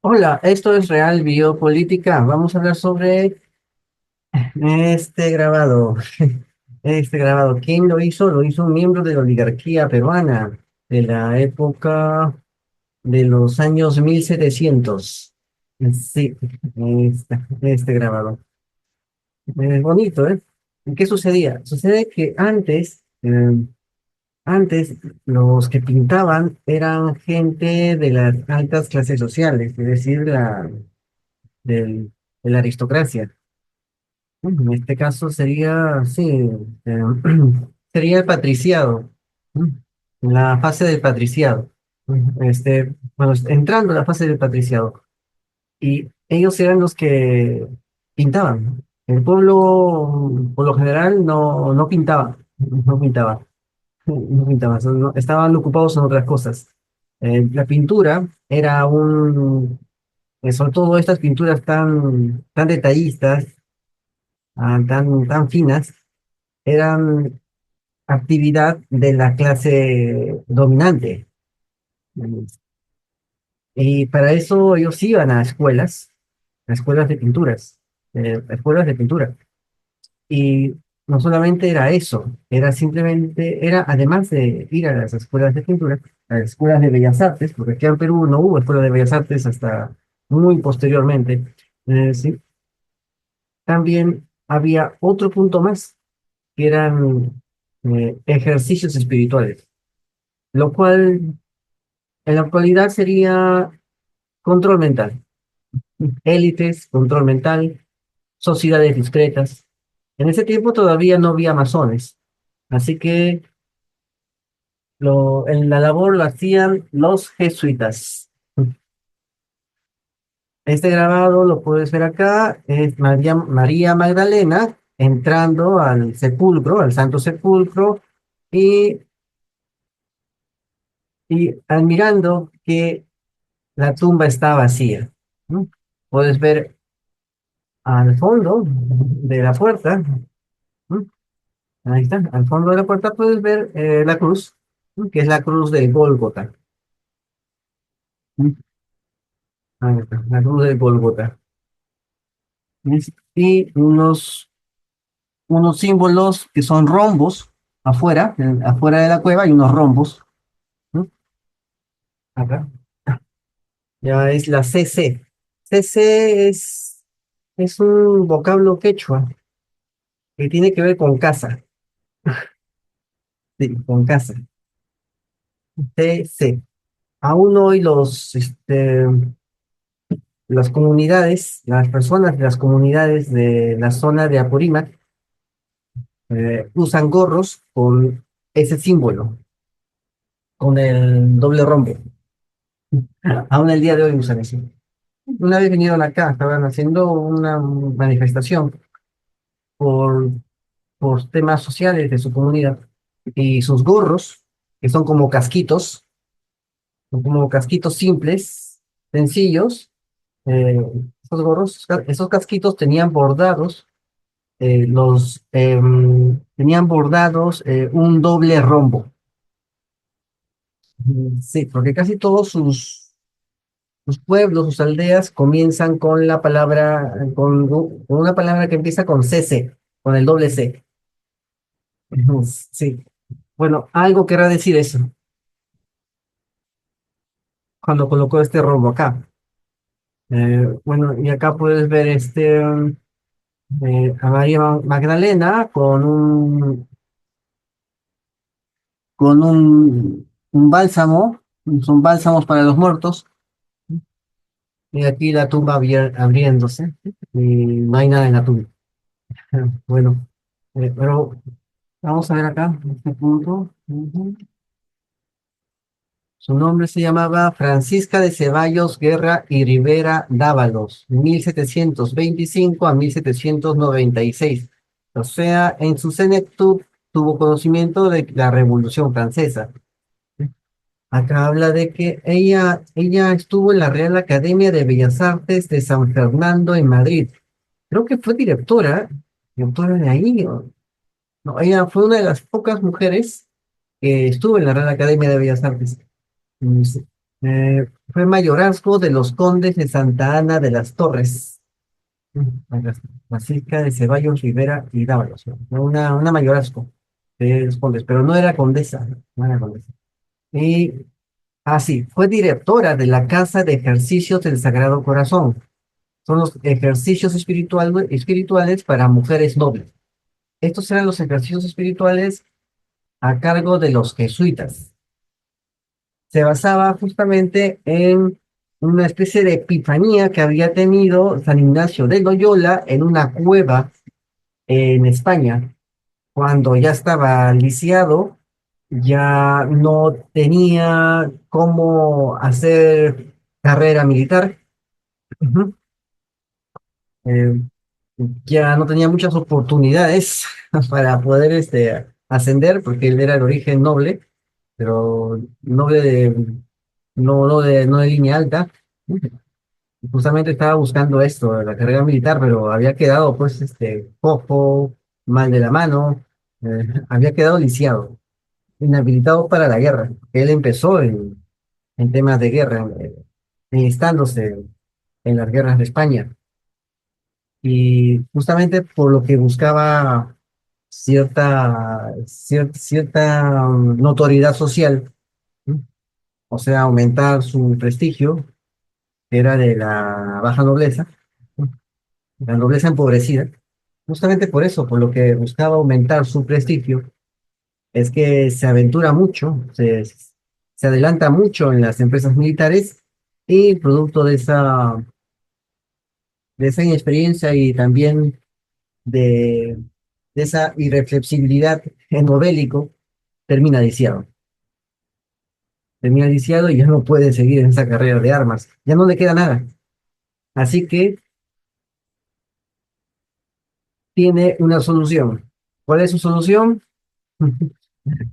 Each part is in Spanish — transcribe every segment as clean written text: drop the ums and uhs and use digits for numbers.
Hola, esto es Real Biopolítica. Vamos a hablar sobre este grabado. Este grabado, ¿quién lo hizo? Lo hizo un miembro de la oligarquía peruana de la época de los años 1700. Sí, este grabado. Es bonito, ¿eh? ¿Qué sucedía? Sucede que antes los que pintaban eran gente de las altas clases sociales, es decir, de la aristocracia. En este caso sería, sí, eh, sería el patriciado, ¿no? La fase del patriciado. Bueno, entrando a la fase del patriciado. Y ellos eran los que pintaban. El pueblo, por lo general, no pintaba, no pintaba, no pintaba, estaban ocupados en otras cosas. La pintura era sobre todo estas pinturas tan detallistas, tan finas, eran actividad de la clase dominante. Y para eso ellos iban a escuelas de pinturas, escuelas de pintura. Y no solamente era eso, era simplemente, era además de ir a las escuelas de pintura, a las escuelas de bellas artes, porque aquí en Perú no hubo escuela de bellas artes hasta muy posteriormente. Sí, también había otro punto más, que eran ejercicios espirituales, lo cual en la actualidad sería control mental, élites, control mental, sociedades discretas. En ese tiempo todavía no había masones, así que en la labor lo hacían los jesuitas. Este grabado lo puedes ver acá, es María Magdalena entrando al sepulcro, al Santo Sepulcro, y, y admirando que la tumba está vacía, ¿no? Puedes ver al fondo de la puerta, ¿no? Ahí está, al fondo de la puerta puedes ver la cruz, ¿no? Que es la cruz del Gólgota, ¿no? Ahí está, la cruz del Gólgota. Y unos símbolos que son rombos afuera, afuera de la cueva hay unos rombos, ¿no? Acá, ya es la CC. CC es un vocablo quechua que tiene que ver con casa, sí, con casa. CC. Aún hoy las comunidades, las personas de las comunidades de la zona de Apurímac usan gorros con ese símbolo, con el doble rombo. Aún el día de hoy usan eso. Una vez vinieron acá, estaban haciendo una manifestación por, por temas sociales de su comunidad y sus gorros, que son como casquitos simples, sencillos, eh, esos gorros, esos casquitos tenían bordados tenían bordados un doble rombo. Sí, porque casi todos sus pueblos, sus aldeas comienzan con la palabra, con una palabra que empieza con CC, con el doble C. Sí, bueno, algo querrá decir eso cuando colocó este rombo acá. Bueno, y acá puedes ver a María Magdalena con un bálsamo, son bálsamos para los muertos. Y aquí la tumba abriéndose y no hay nada en la tumba. Bueno, pero vamos a ver acá, en este punto. Ujú. Su nombre se llamaba Francisca de Ceballos Guerra y Rivera Dávalos, 1725 a 1796. O sea, en su senectud tuvo conocimiento de la Revolución Francesa. Acá habla de que ella estuvo en la Real Academia de Bellas Artes de San Fernando en Madrid. Creo que fue directora de ahí. No, ella fue una de las pocas mujeres que estuvo en la Real Academia de Bellas Artes. Sí. Fue mayorazgo de los condes de Santa Ana de las Torres, a la Basílica de Ceballos, Rivera y Dávalos, ¿no? Fue una mayorazgo de los condes, pero no era condesa, no era condesa. Y así, fue directora de la Casa de Ejercicios del Sagrado Corazón. Son los ejercicios espirituales para mujeres nobles. Estos eran los ejercicios espirituales a cargo de los jesuitas. Se basaba justamente en una especie de epifanía que había tenido San Ignacio de Loyola en una cueva en España, cuando ya estaba lisiado, ya no tenía cómo hacer carrera militar. Ujú. Eh, ya no tenía muchas oportunidades para poder ascender, porque él era de origen noble, pero noble no de línea alta. Justamente estaba buscando esto, la carrera militar, pero había quedado pues cojo, mal de la mano, había quedado lisiado, inhabilitado para la guerra. Él empezó en temas de guerra, enlistándose en las guerras de España. Y justamente por lo que buscaba cierta notoriedad social, ¿sí? O sea, aumentar su prestigio, que era de la baja nobleza, ¿sí? La nobleza empobrecida. Justamente por eso, por lo que buscaba aumentar su prestigio, es que se aventura mucho, se adelanta mucho en las empresas militares y producto de esa inexperiencia y también de, de esa irreflexibilidad en lo bélico, termina lisiado. Termina lisiado y ya no puede seguir en esa carrera de armas. Ya no le queda nada. Así que tiene una solución. ¿Cuál es su solución?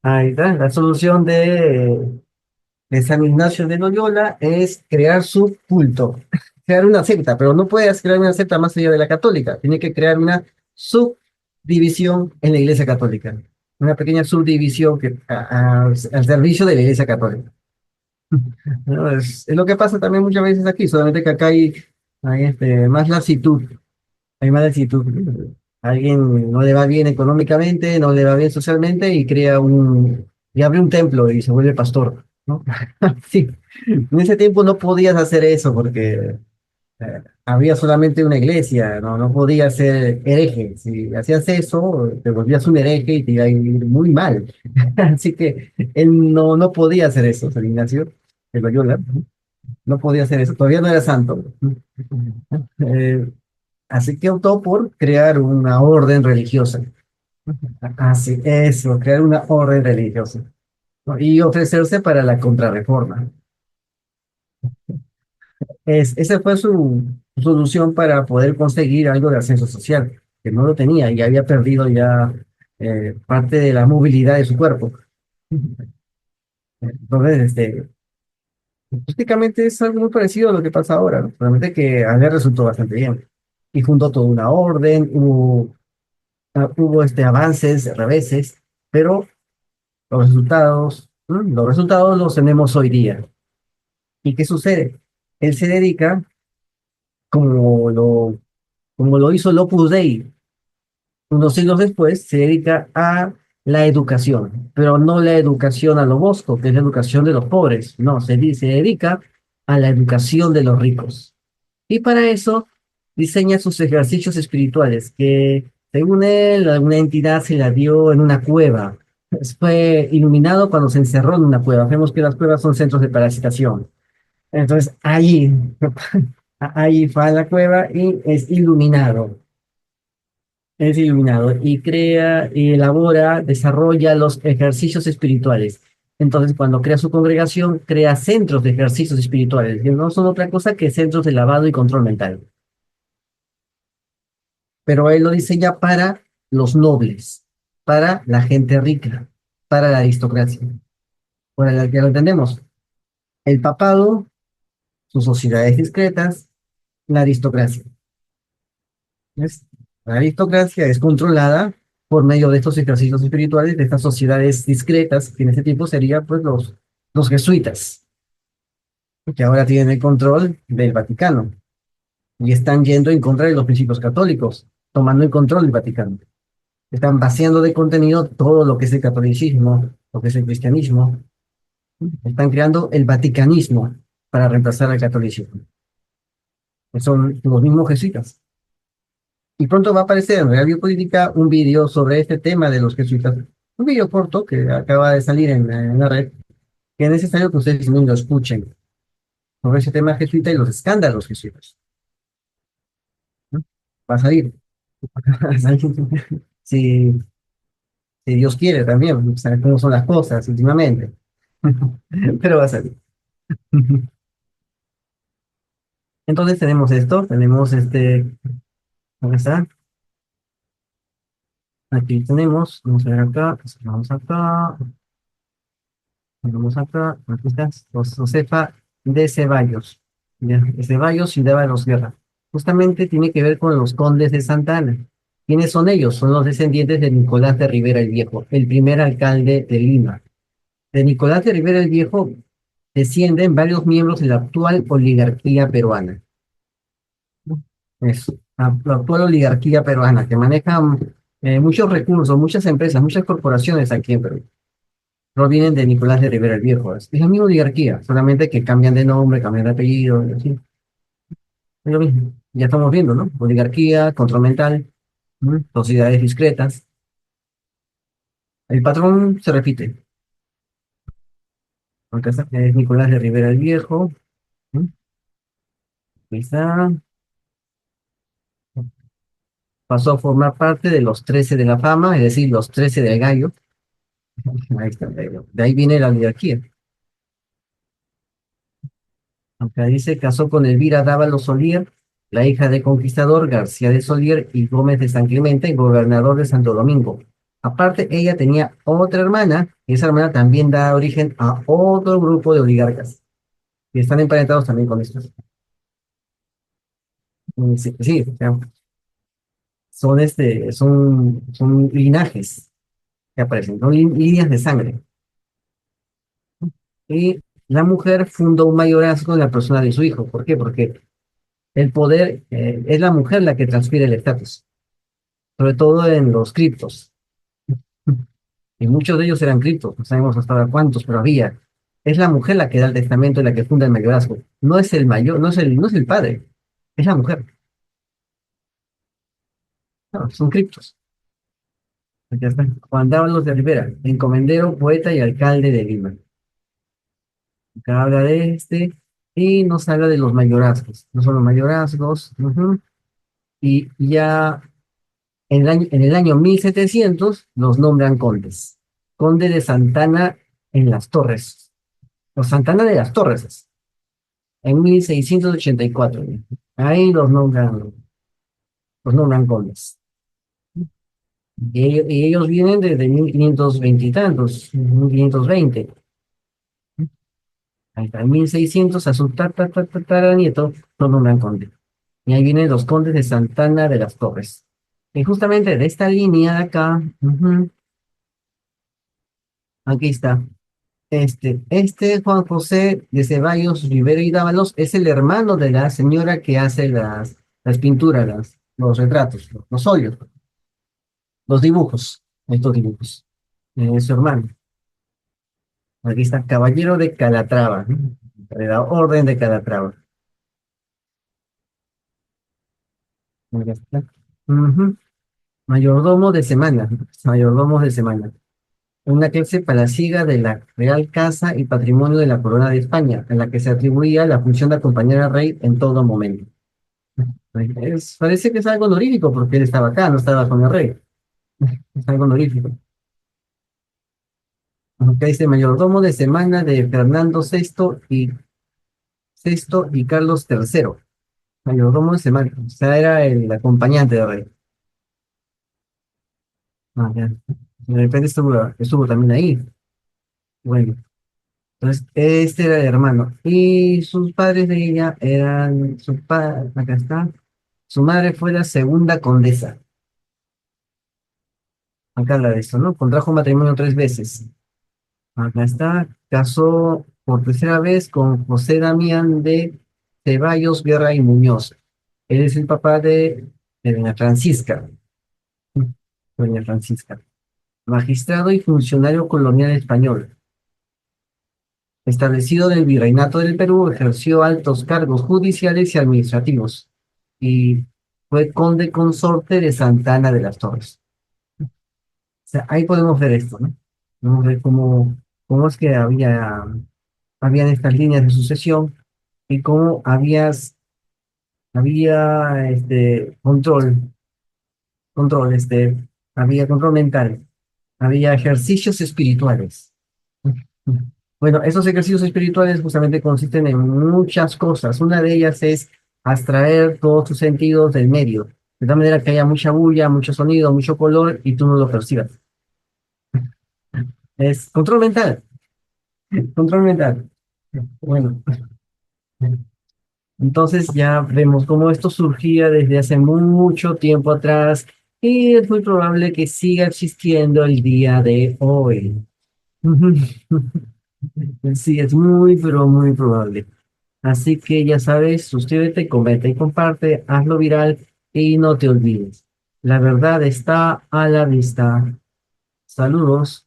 Ahí está. La solución de San Ignacio de Loyola es crear su culto. Crear una secta, pero no puedes crear una secta más allá de la católica. Tiene que crear una subdivisión en la Iglesia Católica. Una pequeña subdivisión al servicio de la Iglesia Católica. ¿No? Es lo que pasa también muchas veces aquí, solamente que acá hay más lasitud, hay más lasitud. A alguien no le va bien económicamente, no le va bien socialmente y abre un templo y se vuelve pastor, ¿no? Sí, en ese tiempo no podías hacer eso porque había solamente una iglesia, ¿no? No podías ser hereje. Si hacías eso, te volvías un hereje y te iba a ir muy mal. Así que él no podía hacer eso, San Ignacio de Loyola. No podía hacer eso, todavía no era santo. Eh, Así que optó por crear una orden religiosa. Así, eso, crear una orden religiosa, ¿no? Y ofrecerse para la contrarreforma. Esa fue su solución para poder conseguir algo de ascenso social, que no lo tenía y había perdido ya parte de la movilidad de su cuerpo. Entonces, prácticamente es algo muy parecido a lo que pasa ahora, ¿no? Solamente que a él le resultó bastante bien. Y fundó toda una orden, hubo avances, reveses, pero los resultados los tenemos hoy día. ¿Y qué sucede? Él se dedica, como lo, como lo hizo el Opus Dei unos siglos después, se dedica a la educación, pero no la educación a lo bosco, que es la educación de los pobres, no, se dedica a la educación de los ricos. Y para eso diseña sus ejercicios espirituales, que según él, alguna entidad se la dio en una cueva. Fue iluminado cuando se encerró en una cueva. Vemos que las cuevas son centros de parasitación. Entonces, ahí va a la cueva y es iluminado. Es iluminado y crea, y elabora, desarrolla los ejercicios espirituales. Entonces, cuando crea su congregación, crea centros de ejercicios espirituales, que no son otra cosa que centros de lavado y control mental. Pero él lo diseña para los nobles, para la gente rica, para la aristocracia. Por el que lo entendemos, el papado, sus sociedades discretas, la aristocracia. ¿Ves? La aristocracia es controlada por medio de estos ejercicios espirituales de estas sociedades discretas, que en ese tiempo serían pues los jesuitas. que ahora tienen el control del Vaticano y están yendo en contra de los principios católicos, tomando el control del Vaticano. Están vaciando de contenido todo lo que es el catolicismo, lo que es el cristianismo. Están creando el vaticanismo para reemplazar al catolicismo. Son los mismos jesuitas. Y pronto va a aparecer en Real Biopolítica un video sobre este tema de los jesuitas. Un video corto que acaba de salir en la red, que es necesario que ustedes también lo escuchen sobre ese tema jesuita y los escándalos jesuitas. ¿No? Va a salir. Va a salir. Si, si Dios quiere también, saber cómo son las cosas últimamente. Pero va a salir. Entonces tenemos esto, tenemos ¿dónde está? Aquí tenemos, vamos a ver acá, vamos acá, aquí está, Josefa de Ceballos, ya, de Ceballos y de los Guerra. Justamente tiene que ver con los condes de Santa Ana. ¿Quiénes son ellos? Son los descendientes de Nicolás de Rivera el Viejo, el primer alcalde de Lima. De Nicolás de Rivera el Viejo descienden varios miembros de la actual oligarquía peruana. Es la actual oligarquía peruana que maneja muchos recursos, muchas empresas, muchas corporaciones aquí en Perú. Provienen de Nicolás de Rivera el Viejo. Es la misma oligarquía, solamente que cambian de nombre, cambian de apellido, y así. Es lo mismo. Ya estamos viendo, ¿no? Oligarquía, control mental, sociedades discretas. El patrón se repite. Acá está, es Nicolás de Rivera el Viejo. ¿Mm? Ahí está. Pasó a formar parte de los 13 de la fama, es decir, los 13 del gallo. Ahí está, de ahí viene la oligarquía. Acá dice, casó con Elvira Dávalos Solier, la hija del conquistador García de Solier y Gómez de San Clemente, gobernador de Santo Domingo. Aparte, ella tenía otra hermana, y esa hermana también da origen a otro grupo de oligarcas, que están emparentados también con estos. Sí, sí, o sea, son linajes que aparecen, son líneas de sangre. Y la mujer fundó un mayorazgo en la persona de su hijo. ¿Por qué? Porque el poder es la mujer la que transfiere el estatus, sobre todo en los criptos. Y muchos de ellos eran criptos, no sabemos hasta ahora cuántos, pero había. Es la mujer la que da el testamento y la que funda el mayorazgo. No es el mayor, no es el padre, es la mujer. No, son criptos. Aquí está. Juan Dávalos de Rivera, encomendero, poeta y alcalde de Lima. Acá habla de y nos habla de los mayorazgos. No son los mayorazgos. Y ya en el año 1700 los nombran condes. Conde de Santana en las Torres. Los Santana de las Torres, en 1684. Ahí los nombran condes. Y ellos vienen desde 1520 y tantos, 1520. Ahí está, en 1600 a su tataranieto lo nombran conde. Y ahí vienen los condes de Santana de las Torres. Y justamente de esta línea de acá, aquí está. Este Juan José de Ceballos Rivera y Dávalos es el hermano de la señora que hace las pinturas, los retratos, los óleos, los dibujos, estos dibujos. Es su hermano. Aquí está, Caballero de Calatrava, ¿no? De la Orden de Calatrava. Aquí está. Ujú. Mayordomo de semana, mayordomo de semana. Una clase palaciega de la Real Casa y Patrimonio de la Corona de España, en la que se atribuía la función de acompañar al rey en todo momento. Parece que es algo honorífico porque él estaba acá, no estaba con el rey. Es algo honorífico. Acá dice mayordomo de semana de Fernando VI y Carlos III. Mayordomo de semana. O sea, era el acompañante del rey. Ah, ya. De repente estuvo también ahí. Bueno, entonces este era el hermano. Y sus padres de ella eran, acá está. Su madre fue la segunda condesa. Acá habla de esto, ¿no? Contrajo matrimonio 3 veces. Acá está, casó. por tercera vez con José Damián de Ceballos, Guerra y Muñoz. Él es el papá de Doña Francisca. Doña Francisca. Magistrado y funcionario colonial español. Establecido en el Virreinato del Perú, ejerció altos cargos judiciales y administrativos y fue conde consorte de Santana de las Torres. O sea, ahí podemos ver esto, ¿no? Podemos ver cómo es que habían estas líneas de sucesión y cómo había control, había control mental, había ejercicios espirituales. Bueno, esos ejercicios espirituales justamente consisten en muchas cosas. Una de ellas es abstraer todos tus sentidos del medio, de tal manera que haya mucha bulla, mucho sonido, mucho color y tú no lo percibas. Es control mental, control mental. Bueno, entonces ya vemos cómo esto surgía desde hace mucho tiempo atrás y es muy probable que siga existiendo el día de hoy. Sí, es muy, pero muy probable. Así que ya sabes, suscríbete, comenta y comparte, hazlo viral y no te olvides. La verdad está a la vista. Saludos.